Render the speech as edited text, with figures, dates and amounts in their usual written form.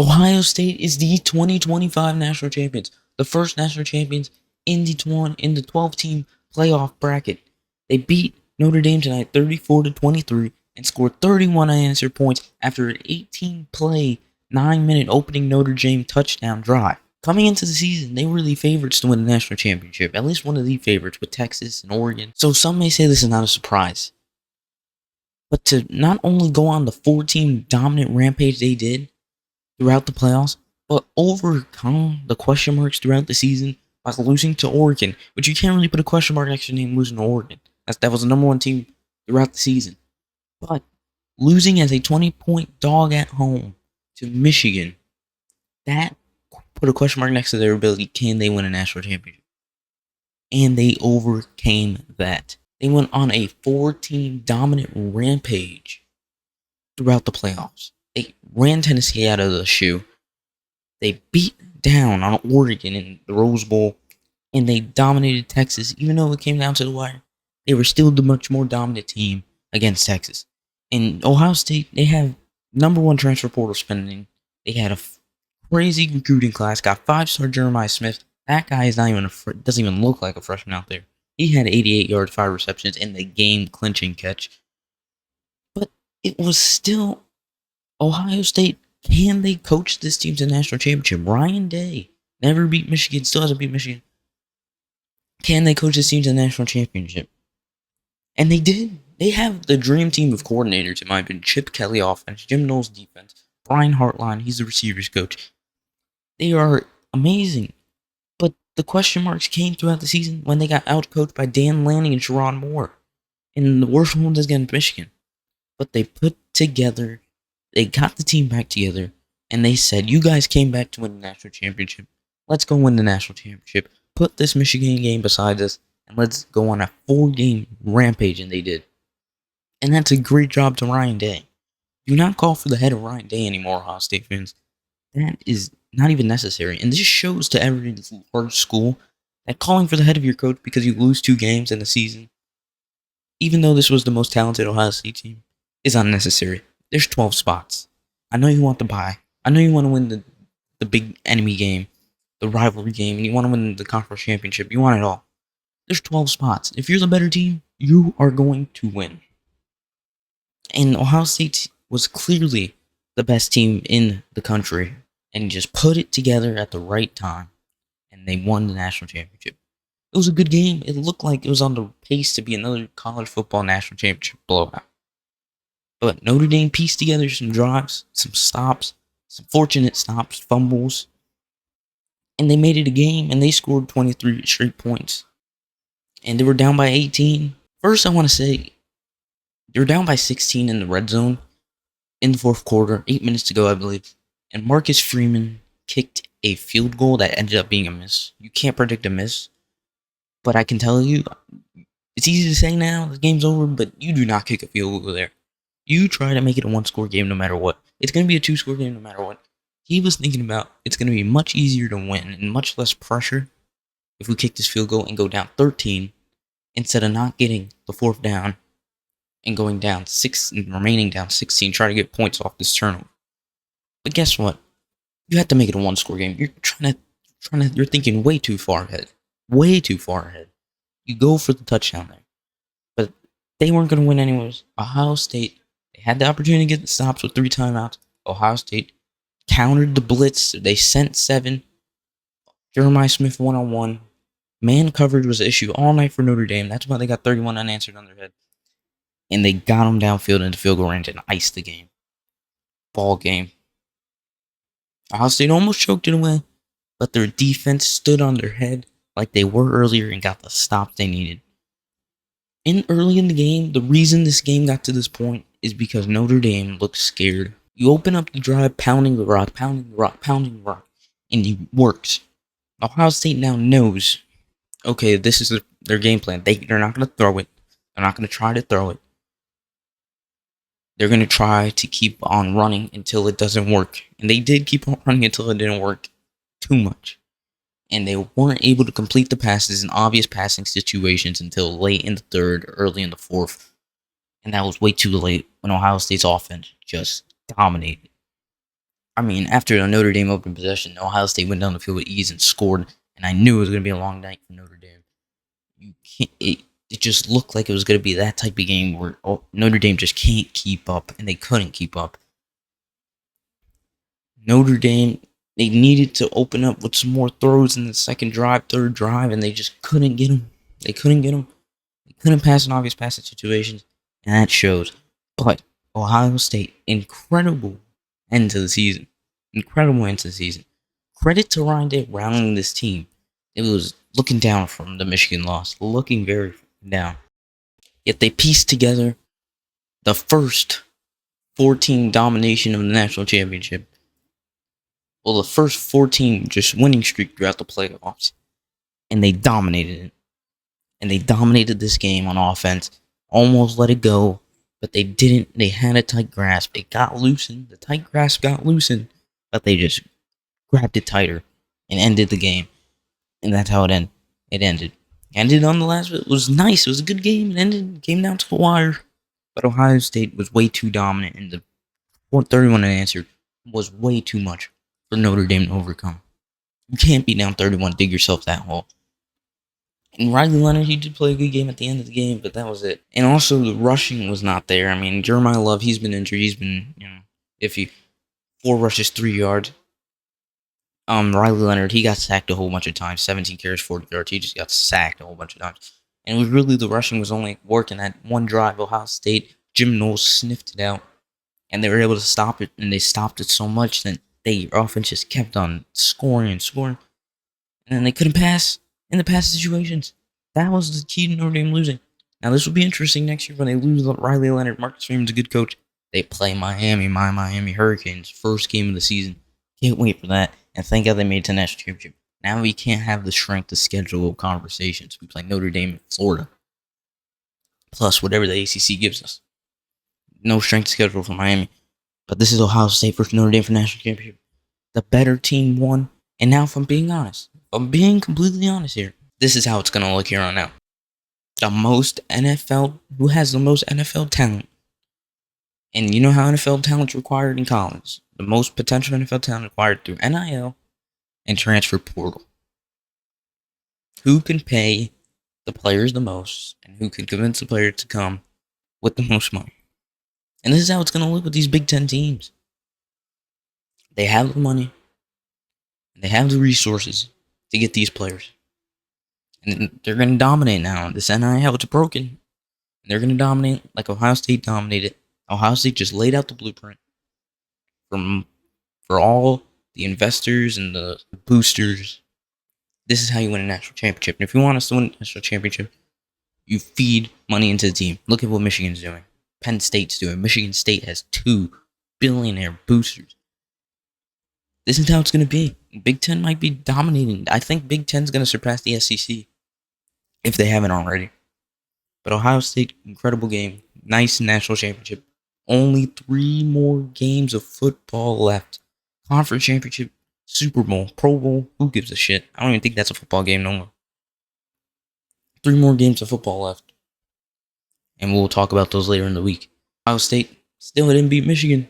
Ohio State is the 2025 national champions, the first national champions in the 12-team playoff bracket. They beat Notre Dame tonight 34-23 and scored 31 unanswered points after an 18-play, 9-minute opening Notre Dame touchdown drive. Coming into the season, they were the favorites to win the national championship, at least one of the favorites with Texas and Oregon. So some may say this is not a surprise. But to not only go on the 4-team dominant rampage they did throughout the playoffs, but overcome the question marks throughout the season by losing to Oregon, which you can't really put a question mark next to the name losing to Oregon. That was the number one team throughout the season. But losing as a 20-point dog at home to Michigan, that put a question mark next to their ability. Can they win a national championship? And they overcame that. They went on a 4-team dominant rampage throughout the playoffs. They ran Tennessee out of the shoe. They beat down on Oregon in the Rose Bowl, and they dominated Texas. Even though it came down to the wire, they were still the much more dominant team against Texas. In Ohio State, they have number one transfer portal spending. They had a crazy recruiting class. Got 5-star Jeremiah Smith. That guy is not even doesn't even look like a freshman out there. He had 88 yards, 5 receptions, in the game-clinching catch. But it was still Ohio State. Can they coach this team to the national championship? Ryan Day never beat Michigan, still hasn't beat Michigan. Can they coach this team to the national championship? And they did. They have the dream team of coordinators, in my opinion. Chip Kelly offense, Jim Knowles defense, Brian Hartline, he's the receivers coach. They are amazing. But the question marks came throughout the season when they got outcoached by Dan Lanning and Sharon Moore. And the worst one was against Michigan. But they got the team back together, and they said, you guys came back to win the national championship. Let's go win the national championship. Put this Michigan game beside us, and let's go on a 4-game rampage, and they did. And that's a great job to Ryan Day. Do not call for the head of Ryan Day anymore, Ohio State fans. That is not even necessary. And this shows to every large school that calling for the head of your coach because you lose 2 games in the season, even though this was the most talented Ohio State team, is unnecessary. There's 12 spots. I know you want the bye. I know you want to win the big enemy game, the rivalry game, and you want to win the conference championship. You want it all. There's 12 spots. If you're the better team, you are going to win. And Ohio State was clearly the best team in the country and just put it together at the right time, and they won the national championship. It was a good game. It looked like it was on the pace to be another college football national championship blowout. But Notre Dame pieced together some drives, some stops, some fortunate stops, fumbles, and they made it a game, and they scored 23 straight points. And they were down by 18. First, I want to say, they were down by 16 in the red zone in the fourth quarter, 8 minutes to go, I believe. And Marcus Freeman kicked a field goal that ended up being a miss. You can't predict a miss, but I can tell you, it's easy to say now, the game's over, but you do not kick a field goal there. You try to make it a 1-score game no matter what. It's going to be a 2-score game no matter what. He was thinking about it's going to be much easier to win and much less pressure if we kick this field goal and go down 13 instead of not getting the 4th down and going down 6 and remaining down 16, trying to get points off this turnover. But guess what? You have to make it a 1-score game. You're thinking way too far ahead. Way too far ahead. You go for the touchdown there. But they weren't going to win anyways. Ohio State, they had the opportunity to get the stops with 3 timeouts. Ohio State countered the blitz. They sent 7. Jeremiah Smith 1-on-1. Man coverage was an issue all night for Notre Dame. That's why they got 31 unanswered on their head. And they got them downfield in the field goal range and iced the game. Ball game. Ohio State almost choked it away, but their defense stood on their head like they were earlier and got the stop they needed. Early in the game, the reason this game got to this point is because Notre Dame looked scared. You open up the drive, pounding the rock, and it works. Ohio State now knows, okay, this is their game plan. They're not going to throw it. They're not going to try to throw it. They're going to try to keep on running until it doesn't work. And they did keep on running until it didn't work too much. And they weren't able to complete the passes in obvious passing situations until late in the third, early in the fourth. And that was way too late when Ohio State's offense just dominated. I mean, after the Notre Dame open possession, Ohio State went down the field with ease and scored, and I knew it was going to be a long night for Notre Dame. You can't. It just looked like it was going to be that type of game where Notre Dame just can't keep up, and they couldn't keep up. Notre Dame, they needed to open up with some more throws in the second drive, third drive, and they just couldn't get them. They couldn't get them. They couldn't pass in obvious passing situations, and that shows. But Ohio State, incredible end to the season. Incredible end to the season. Credit to Ryan Day rounding this team. It was looking down from the Michigan loss, looking very down. Yet they pieced together the first 14 domination of the national championship. Well, the first 14 just winning streak throughout the playoffs. And they dominated it. And they dominated this game on offense. Almost let it go. But they didn't. They had a tight grasp. It got loosened. The tight grasp got loosened. But they just grabbed it tighter and ended the game. And that's how it ended. It ended. Ended on the last. It was nice. It was a good game. It ended. Came down to the wire. But Ohio State was way too dominant. And the 31 unanswered was way too much for Notre Dame to overcome. You can't be down 31, dig yourself that hole. And Riley Leonard, he did play a good game at the end of the game, but that was it. And also, the rushing was not there. I mean, Jeremiah Love, he's been injured. He's been, iffy. 4 rushes, 3 yards. Riley Leonard, he got sacked a whole bunch of times. 17 carries, 40 yards. He just got sacked a whole bunch of times. And it was really, the rushing was only working at one drive. Ohio State, Jim Knowles sniffed it out. And they were able to stop it, and they stopped it so much that their offense just kept on scoring and scoring. And then they couldn't pass in the pass situations. That was the key to Notre Dame losing. Now, this will be interesting next year when they lose Riley Leonard. Marcus Freeman's a good coach. They play Miami, my Miami Hurricanes, first game of the season. Can't wait for that. And thank God they made it to national championship. Now we can't have the strength to schedule conversations. We play Notre Dame in Florida. Plus whatever the ACC gives us. No strength schedule for Miami. But this is Ohio State versus Notre Dame for national championship. The better team won. And now, if I'm being honest, if I'm being completely honest here, this is how it's going to look here on out. Who has the most NFL talent? And you know how NFL talent's required in college? The most potential NFL talent required through NIL and transfer portal. Who can pay the players the most, and who can convince the player to come with the most money? And this is how it's going to look with these Big Ten teams. They have the money. They have the resources to get these players. And they're going to dominate now. This NIL, it's broken. They're going to dominate like Ohio State dominated. Ohio State just laid out the blueprint for all the investors and the boosters. This is how you win a national championship. And if you want us to win a national championship, you feed money into the team. Look at what Michigan's doing. Penn State's doing. Michigan State has 2 billionaire boosters. This is how it's going to be. Big Ten might be dominating. I think Big Ten's going to surpass the SEC if they haven't already. But Ohio State, incredible game. Nice national championship. Only 3 more games of football left. Conference championship, Super Bowl, Pro Bowl. Who gives a shit? I don't even think that's a football game no more. 3 more games of football left. And we'll talk about those later in the week. Ohio State still didn't beat Michigan.